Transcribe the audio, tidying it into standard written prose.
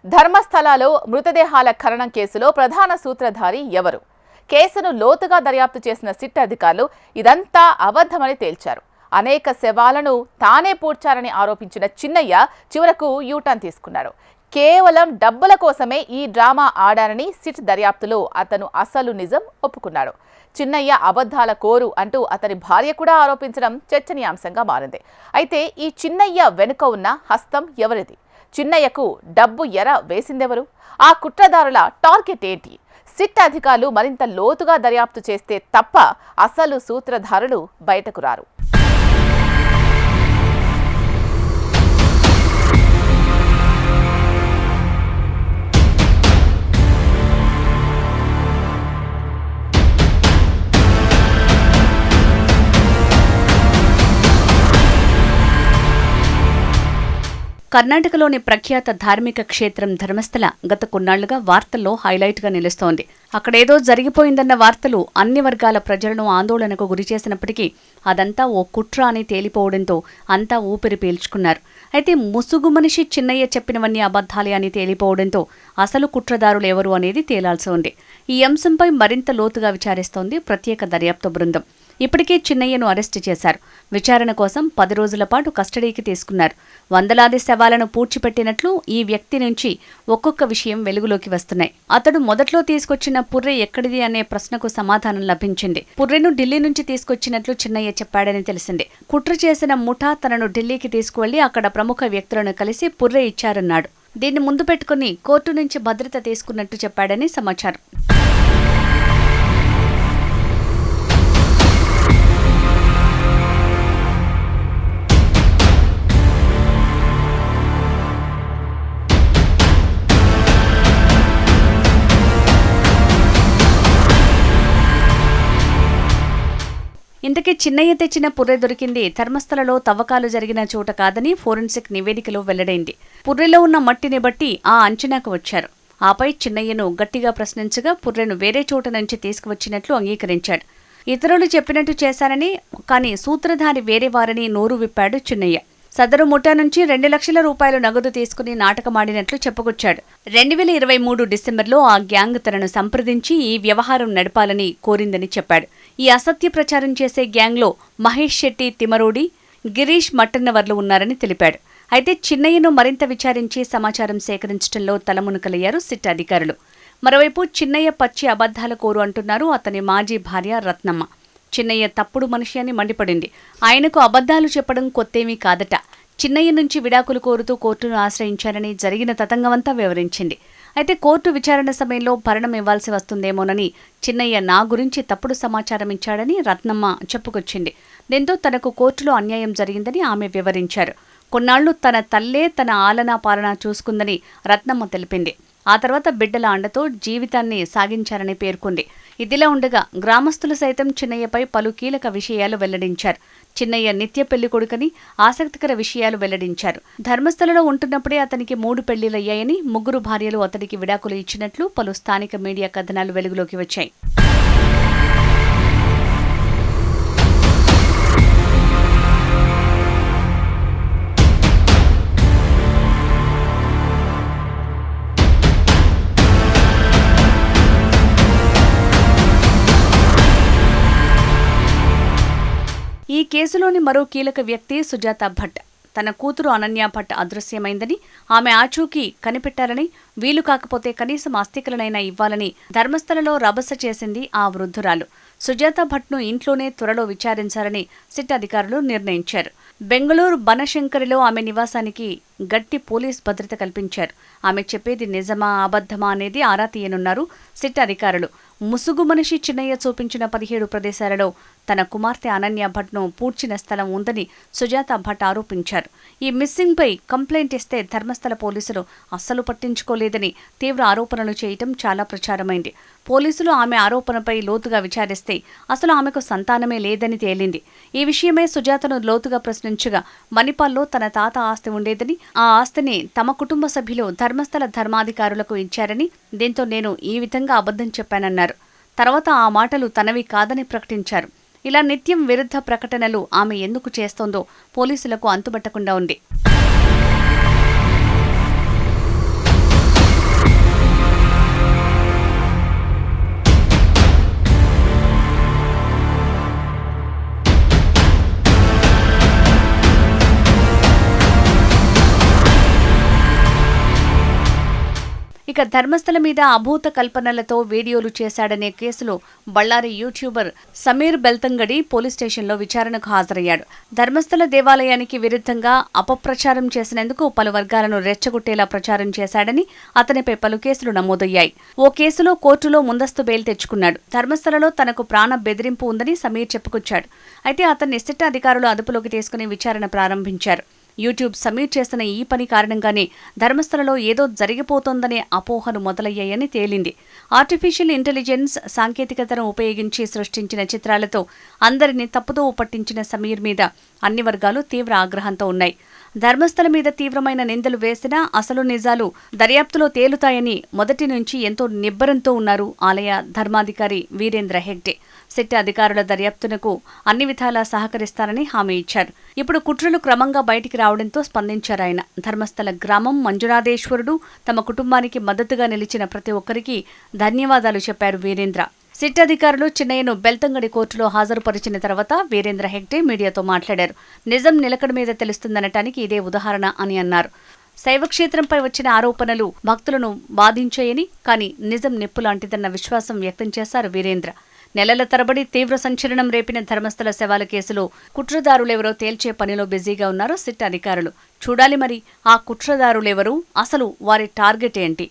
ధర్మస్థలాలో మృతదేహాల ఖననం కేసులో ప్రధాన సూత్రధారి ఎవరు? కేసును లోతుగా దర్యాప్తు చేసిన సిట్ అధికారులు ఇదంతా అబద్ధమని తేల్చారు. అనేక శవాలను తానే పూడ్చారని ఆరోపించిన చిన్నయ్య చివరకు యూటర్న్ తీసుకున్నారు. కేవలం డబ్బుల కోసమే ఈ డ్రామా ఆడారని సిట్ దర్యాప్తులో అతను అసలు నిజం ఒప్పుకున్నాడు. చిన్నయ్య అబద్ధాల కోరు అంటూ అతని భార్య కూడా ఆరోపించడం చర్చనీయాంశంగా మారింది. అయితే ఈ చిన్నయ్య వెనుక ఉన్న హస్తం ఎవరిది? చిన్నయ్యకు డబ్బు ఎర వేసిందెవరు? ఆ కుట్రదారుల టార్గెట్ ఏంటి? సిట్ అధికారులు మరింత లోతుగా దర్యాప్తు చేస్తే తప్ప అసలు సూత్రధారులు బయటకు రారు. కర్ణాటకలోని ప్రఖ్యాత ధార్మిక క్షేత్రం ధర్మస్థల గత కొన్నాళ్లుగా వార్తల్లో హైలైట్గా నిలుస్తోంది. అక్కడేదో జరిగిపోయిందన్న వార్తలు అన్ని వర్గాల ప్రజలను ఆందోళనకు గురిచేసినప్పటికీ అదంతా ఓ కుట్ర అని తేలిపోవడంతో అంతా ఊపిరి పీల్చుకున్నారు. అయితే ముసుగు మనిషి చిన్నయ్య చెప్పినవన్నీ అబద్ధాలే అని తేలిపోవడంతో అసలు కుట్రదారులు ఎవరు అనేది తేలాల్సి ఉంది. ఈ అంశంపై మరింత లోతుగా విచారిస్తోంది ప్రత్యేక దర్యాప్తు బృందం. ఇప్పటికే చిన్నయ్యను అరెస్టు చేశారు. విచారణ కోసం 10 రోజుల పాటు కస్టడీకి తీసుకున్నారు. వందలాది శవాలను పూడ్చిపెట్టినట్లు ఈ వ్యక్తి నుంచి ఒక్కొక్క విషయం వెలుగులోకి వస్తున్నాయి. అతడు మొదట్లో తీసుకొచ్చిన పుర్రె ఎక్కడిది అనే ప్రశ్నకు సమాధానం లభించింది. పుర్రెను ఢిల్లీ నుంచి తీసుకొచ్చినట్లు చిన్నయ్య చెప్పాడని తెలిసింది. కుట్ర చేసిన ముఠా తనను ఢిల్లీకి తీసుకువెళ్లి అక్కడ ప్రముఖ వ్యక్తులను కలిసి పుర్రె ఇచ్చారన్నాడు. దీన్ని ముందు పెట్టుకుని కోర్టు నుంచి భద్రత తీసుకున్నట్టు చెప్పాడని సమాచారం. ఇంతకీ చిన్నయ్య తెచ్చిన పుర్రె దొరికింది ధర్మస్థలలో తవ్వకాలు జరిగిన చోట కాదని ఫోరెన్సిక్ నివేదికలో వెల్లడైంది. పుర్రెలో ఉన్న మట్టిని బట్టి ఆ అంచనాకు వచ్చారు. ఆపై చిన్నయ్యను గట్టిగా ప్రశ్నించగా పుర్రెను వేరే చోట నుంచి తీసుకువచ్చినట్లు అంగీకరించాడు. ఇతరులు చెప్పినట్టు చేశానని, కానీ సూత్రధారి వేరే వారని నోరు విప్పాడు చిన్నయ్య. సదరు ముఠా నుంచి 2 లక్షల రూపాయలు నగదు తీసుకుని నాటకమాడినట్లు చెప్పుకొచ్చాడు. 2023 డిసెంబర్లో ఆ గ్యాంగ్ తనను సంప్రదించి ఈ వ్యవహారం నడపాలని కోరిందని చెప్పాడు. ఈ అసత్య ప్రచారం చేసే గ్యాంగ్లో మహేష్ శెట్టి తిమరోడి, గిరీష్ మట్టన్నవర్లు ఉన్నారని తెలిపాడు. అయితే చిన్నయ్యను మరింత విచారించి సమాచారం సేకరించడంలో తలమునకలయ్యారు సిట్ అధికారులు. మరోవైపు చిన్నయ్య పచ్చి అబద్ధాల కోరు అంటున్నారు అతని మాజీ భార్య రత్నమ్మ. చిన్నయ్య తప్పుడు మనిషి అని మండిపడింది. ఆయనకు అబద్ధాలు చెప్పడం కొత్తేమీ కాదట. చిన్నయ్య నుంచి విడాకులు కోరుతూ కోర్టును ఆశ్రయించారని జరిగిన తతంగమంతా వివరించింది. అయితే కోర్టు విచారణ సమయంలో భరణం ఇవ్వాల్సి వస్తుందేమోనని చిన్నయ్య నా గురించి తప్పుడు సమాచారం ఇచ్చాడని రత్నమ్మ చెప్పుకొచ్చింది. దీంతో తనకు కోర్టులో అన్యాయం జరిగిందని ఆమె వివరించారు. కొన్నాళ్లు తన తల్లే తన ఆలనా పాలనా చూసుకుందని రత్నమ్మ తెలిపింది. ఆ తర్వాత బిడ్డల అండతో జీవితాన్ని సాగించారని పేర్కొంది. ఇదిలా ఉండగా గ్రామస్తులు సైతం చిన్నయ్యపై పలు కీలక విషయాలు వెల్లడించారు. చిన్నయ్య నిత్య పెళ్లి కొడుకని ఆసక్తికర విషయాలు వెల్లడించారు. ధర్మస్థలలో ఉంటున్నప్పుడే అతనికి 3 పెళ్లిలయ్యాయని, 3 భార్యలు అతడికి విడాకులు ఇచ్చినట్లు పలు స్థానిక మీడియా కథనాలు వెలుగులోకి వచ్చాయి. ఈ కేసులోని మరో కీలక వ్యక్తి సుజాత భట్. తన కూతురు అనన్య భట్ అదృశ్యమైందని, ఆమె ఆచూకీ కనిపెట్టారని, వీలు కాకపోతే కనీసం అస్థికలనైనా ఇవ్వాలని ధర్మస్థలలో రభస చేసింది ఆ వృద్ధురాలు. సుజాత భట్ను ఇంట్లోనే త్వరలో విచారించాలని సిట్ అధికారులు నిర్ణయించారు. బెంగళూరు బనశంకరిలో ఆమె నివాసానికి గట్టి పోలీస్ భద్రత కల్పించారు. ఆమె చెప్పేది నిజమా అబద్ధమా అనేది ఆరా తీయనున్నారు సిట్ అధికారులు. ముసుగు మనిషి చిన్నయ్య చూపించిన 17 ప్రదేశాలలో తన కుమార్తె అనన్య భట్ను పూడ్చిన స్థలం ఉందని సుజాత భట్ ఆరోపించారు. ఈ మిస్సింగ్పై కంప్లైంట్ ఇస్తే ధర్మస్థల పోలీసులు అస్సలు పట్టించుకోలేదని తీవ్ర ఆరోపణలు చేయటం చాలా ప్రచారమైంది. పోలీసులు ఆమె ఆరోపణపై లోతుగా విచారిస్తే అసలు ఆమెకు సంతానమే లేదని తేలింది. ఈ విషయమై సుజాతను లోతుగా ప్రశ్నించగా మణిపాల్లో తన తాత ఆస్తి ఉండేదని, ఆ ఆస్తిని తమ కుటుంబ సభ్యులు ధర్మస్థల ధర్మాధికారులకు ఇచ్చారని, దీంతో నేను ఈ విధంగా అబద్ధం చెప్పానన్నారు. తర్వాత ఆ మాటలు తనవి కాదని ప్రకటించారు. ఇలా నిత్యం విరుద్ధ ప్రకటనలు ఆమె ఎందుకు చేస్తోందో పోలీసులకు అంతుబట్టకుండా ఉంది. ఇక ధర్మస్థల మీద అభూత కల్పనలతో వీడియోలు చేశాడనే కేసులో బళ్ళారి యూట్యూబర్ సమీర్ బెల్తంగడి పోలీస్ స్టేషన్లో విచారణకు హాజరయ్యాడు. ధర్మస్థల దేవాలయానికి విరుద్ధంగా అపప్రచారం చేసినందుకు పలు వర్గాలను రెచ్చగొట్టేలా ప్రచారం చేశాడని అతనిపై పలు కేసులు నమోదయ్యాయి. ఓ కేసులో కోర్టులో ముందస్తు బెయిల్ తెచ్చుకున్నాడు. ధర్మస్థలలో తనకు ప్రాణ బెదిరింపు ఉందని సమీర్ చెప్పుకొచ్చాడు. అయితే అతన్ని సిట్ అధికారులు అదుపులోకి తీసుకుని విచారణ ప్రారంభించారు. యూట్యూబ్ సమీర్ చేస్తున్న ఈ పని కారణంగానే ధర్మస్థలలో ఏదో జరిగిపోతోందనే అపోహలు మొదలయ్యాయని తేలింది. ఆర్టిఫిషియల్ ఇంటెలిజెన్స్ సాంకేతికతను ఉపయోగించి సృష్టించిన చిత్రాలతో అందరినీ తప్పుదోవ పట్టించిన సమీర్ మీద అన్ని వర్గాలు తీవ్ర ఆగ్రహంతో ఉన్నాయి. ధర్మస్థల మీద తీవ్రమైన నిందలు వేసినా అసలు నిజాలు దర్యాప్తులో తేలుతాయని మొదటి నుంచి ఎంతో నిబ్బరంతో ఉన్నారు ఆలయ ధర్మాధికారి వీరేంద్ర హెగ్డే. సిట్ అధికారుల దర్యాప్తునకు అన్ని విధాలా సహకరిస్తారని హామీ ఇచ్చారు. ఇప్పుడు కుట్రలు క్రమంగా బయటికి రావడంతో స్పందించారు ఆయన. ధర్మస్థల గ్రామం మంజునాథేశ్వరుడు తమ కుటుంబానికి మద్దతుగా నిలిచిన ప్రతి ఒక్కరికి ధన్యవాదాలు చెప్పారు వీరేంద్ర. సిట్ అధికారులు చిన్నయ్యను బెల్తంగడి కోర్టులో హాజరుపరిచిన తర్వాత వీరేంద్ర హెగ్డే మీడియాతో మాట్లాడారు. నిజం నిలకడ మీద తెలుస్తుందనటానికి ఇదే ఉదాహరణ అని అన్నారు. శైవక్షేత్రంపై వచ్చిన ఆరోపణలు భక్తులను బాధించాయని, కానీ నిజం నిప్పులాంటిదన్న విశ్వాసం వ్యక్తం చేశారు వీరేంద్ర. నెలల తరబడి తీవ్ర సంచలనం రేపిన ధర్మస్థల శవాల కేసులో కుట్రదారులెవరో తేల్చే పనిలో బిజీగా ఉన్నారు సిట్ అధికారులు. చూడాలి మరి ఆ కుట్రదారులెవరు, అసలు వారి టార్గెట్ ఏంటి?